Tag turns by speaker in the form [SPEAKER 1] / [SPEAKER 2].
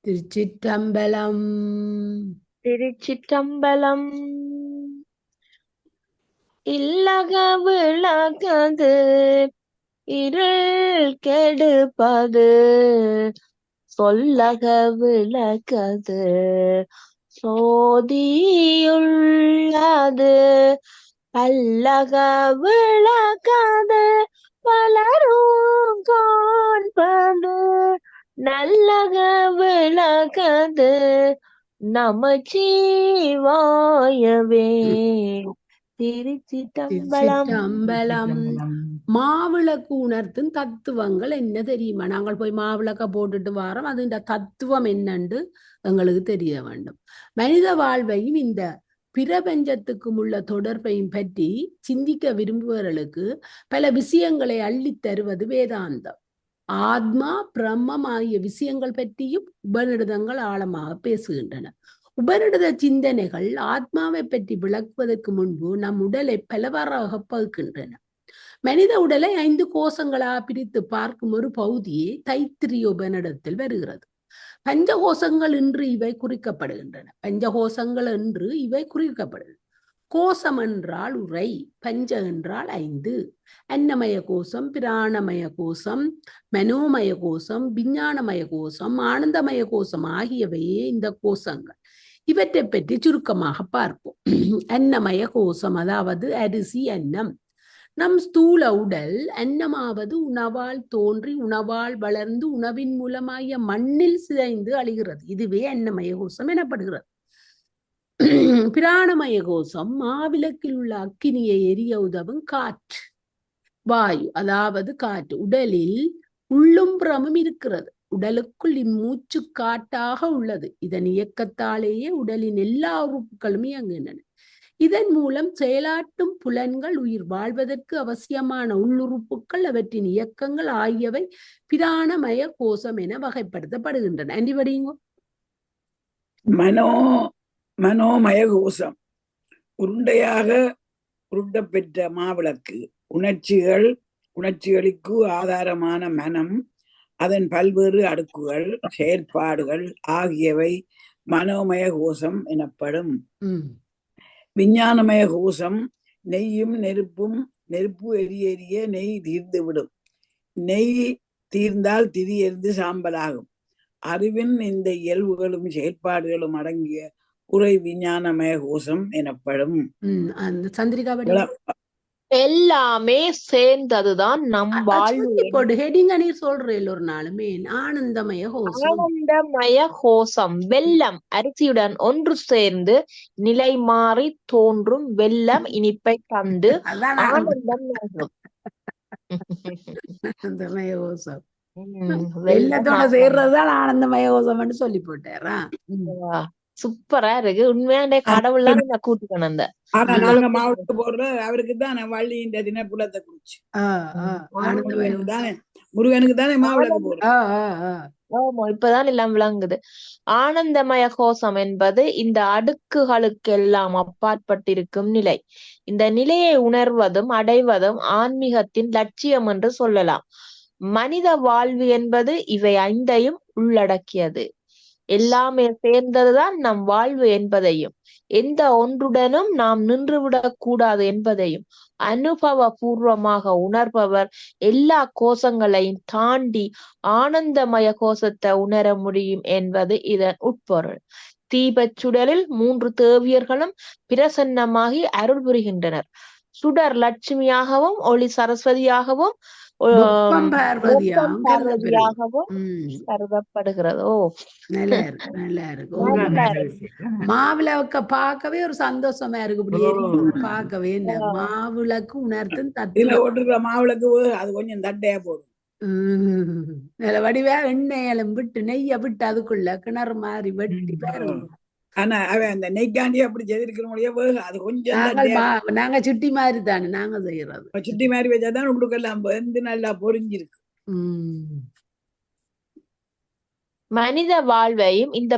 [SPEAKER 1] திருச்சிற்றம்பலம்.
[SPEAKER 2] திருச்சிற்றம்பலம். இல்லக விளக்கது இருள் கெடுப்பது, சொல்லக விளக்கது சோதியுள்ளது, பல்லக விளக்கது பலரும் காண்பது, நல்லக விளக்கது நமச்சிவாயவே. திருச்சிற்றம்பலம்.
[SPEAKER 1] திருச்சிற்றம்பலம். மாவிளக்கு உணர்த்தும் தத்துவங்கள் என்ன தெரியுமா? நாங்கள் போய் மாவிளக்க போட்டுட்டு வாரோம், அது இந்த தத்துவம் என்னன்னு எங்களுக்கு தெரிய வேண்டும். மனித வாழ்வையும் இந்த பிரபஞ்சத்துக்கும் உள்ள தொடர்பையும் பற்றி சிந்திக்க விரும்புபவர்களுக்கு பல விஷயங்களை அள்ளித் தருவது வேதாந்தம். ஆத்மா பிரம்மம் ஆகிய விஷயங்கள் பற்றியும் உபநிடதங்கள் ஆழமாக பேசுகின்றன. உபநிடத சிந்தனைகள் ஆத்மாவை பற்றி விளக்குவதற்கு முன்பு நம் உடலை பலவாறாக பகுக்கின்றன. மனித உடலை 5 கோஷங்களாக பிரித்து பார்க்கும் ஒரு பகுதியே தைத்திரிய உபநிடத்தில் வருகிறது. பஞ்சகோஷங்கள் என்று இவை குறிக்கப்படுகின்றன. கோஷம் என்றால் உரை, பஞ்ச என்றால் 5. அன்னமய கோஷம், பிராணமய கோஷம், மனோமய கோஷம், விஞ்ஞானமய கோஷம், ஆனந்தமய கோஷம் ஆகியவையே இந்த கோஷங்கள். இவற்றை பற்றி சுருக்கமாக பார்ப்போம். அன்னமய கோஷம், அதாவது அரிசி, அன்னம். நம் ஸ்தூல உடல் அன்னமாவது உணவால் தோன்றி உணவால் வளர்ந்து உணவின் மூலமாகிய மண்ணில் சிதைந்து அழிகிறது. இதுவே அன்னமய கோஷம் எனப்படுகிறது. பிராணமய கோஷம் மாவிளக்கில் உள்ள அக்கினியை எரிய உதவும் காற்று, வாயு, அதாவது காற்று. உடலில் உள்ளும் புறமும் இருக்கிறது. உடலுக்குள் இம்மூச்சு காட்டாக உள்ளது. இதன் இயக்கத்தாலேயே உடலின் எல்லா உறுப்புகளும் இயங்குகின்றன. இதன் மூலம் செயலாற்றும் புலன்கள், உயிர் வாழ்வதற்கு அவசியமான உள்ளுறுப்புகள், அவற்றின் இயக்கங்கள் ஆகியவை பிராணமய கோஷம் என வகைப்படுத்தப்படுகின்றன. அண்டிபடிங்கோ.
[SPEAKER 3] மனோமய கோஷம் உருண்டையாக உருண்டப்பெற்ற மாவிளக்கு. உணர்ச்சிகளுக்கு ஆதாரமான மனம், அதன் பல்வேறு அடுக்குகள், செயற்பாடுகள் ஆகியவை மனோமய கோஷம் எனப்படும். விஞ்ஞானமய கோஷம் நெய்யும் நெருப்பும். நெருப்பு எரிய நெய் தீர்ந்துவிடும். நெய் தீர்ந்தால் திரி எரிந்து சாம்பலாகும். அறிவின் இந்த இயல்புகளும் செயற்பாடுகளும் அடங்கிய உரை விஞ்ஞானமய கோஷம் எனப்படும்.
[SPEAKER 2] எல்லாமே சேர்ந்ததுதான் நம் வாழ்வு.
[SPEAKER 1] ஹெடிங்க நீர் சொல்றேன் ஒரு நாளுமே. ஆனந்தமய கோஷம்.
[SPEAKER 2] ஆனந்தமய கோஷம் வெல்லம் அரிசியுடன் ஒன்று சேர்ந்து நிலை மாறி தோன்றும். வெல்லம் இனிப்பை தந்து ஆனந்தம் நல்கும்.
[SPEAKER 1] ஆனந்தமய கோஷம் வெள்ளத்தோட சேர்றதுதான் ஆனந்தமய கோஷம்னு சொல்லி போட்டாரா?
[SPEAKER 2] சூப்பரா இருக்கு. உண்மையாண்டே கடவுள்லாம் நான் கூட்டிக்கணும். அந்த
[SPEAKER 3] நாங்க மாவட்டத்துக்கு போடுற அவருக்கு தான் வள்ளியின் தினப்புலத்தை குறிச்சு முருகனுக்கு தானே மாவிளக்கு போடுறோம்.
[SPEAKER 2] ஆமா, இப்பதான் எல்லாம் விளங்குது. ஆனந்தமய கோஷம் என்பது இந்த அடுக்குகளுக்கெல்லாம் அப்பாற்பட்டிருக்கும் நிலை. இந்த நிலையை உணர்வதும் அடைவதும் ஆன்மீகத்தின் லட்சியம் என்று சொல்லலாம். மனித வாழ்வு என்பது இவை 5ஐயும் உள்ளடக்கியது. எல்லாமே சேர்ந்ததுதான் நம் வாழ்வு என்பதையும், எந்த ஒன்றுடனும் நாம் நின்றுவிடக் கூடாது என்பதையும் அனுபவ பூர்வமாக உணர்பவர் எல்லா கோஷங்களையும் தாண்டி ஆனந்தமய கோஷத்தை உணர முடியும் என்பது இதன் உட்பொருள். தீபச் சுடரில் 3 தேவியர்களும் பிரசன்னமாகி அருள் புரிகின்றனர். சுடர் லட்சுமியாகவும், ஒளி சரஸ்வதியாகவும், பார்வதியாகவும் கருதப்படுகிறதோ.
[SPEAKER 1] மாவிளக்க பார்க்கவே ஒரு சந்தோஷமா இருக்கு. பார்க்கவே மாவிளக்கு உணர்த்தும் தத்துவம்.
[SPEAKER 3] மாவிளக்கு அது கொஞ்சம் தட்டையா போடும்.
[SPEAKER 1] வடிவா எண்ணெயிலும் விட்டு நெய்ய விட்டு அதுக்குள்ள கிணறு மாதிரி வெட்டி பாருங்க.
[SPEAKER 3] ஆனா அவன் அந்த நெய்க்காண்டி அப்படி செய்திருக்கிறோம். அது கொஞ்சம்
[SPEAKER 1] நாங்க சுட்டி மாதிரி தானே நாங்க செய்யறது.
[SPEAKER 3] சுட்டி மாதிரி வச்சாதான் உங்களுக்கெல்லாம் வந்து நல்லா பொரிஞ்சிருக்கு.
[SPEAKER 2] மனித வாழ்வையும் இந்த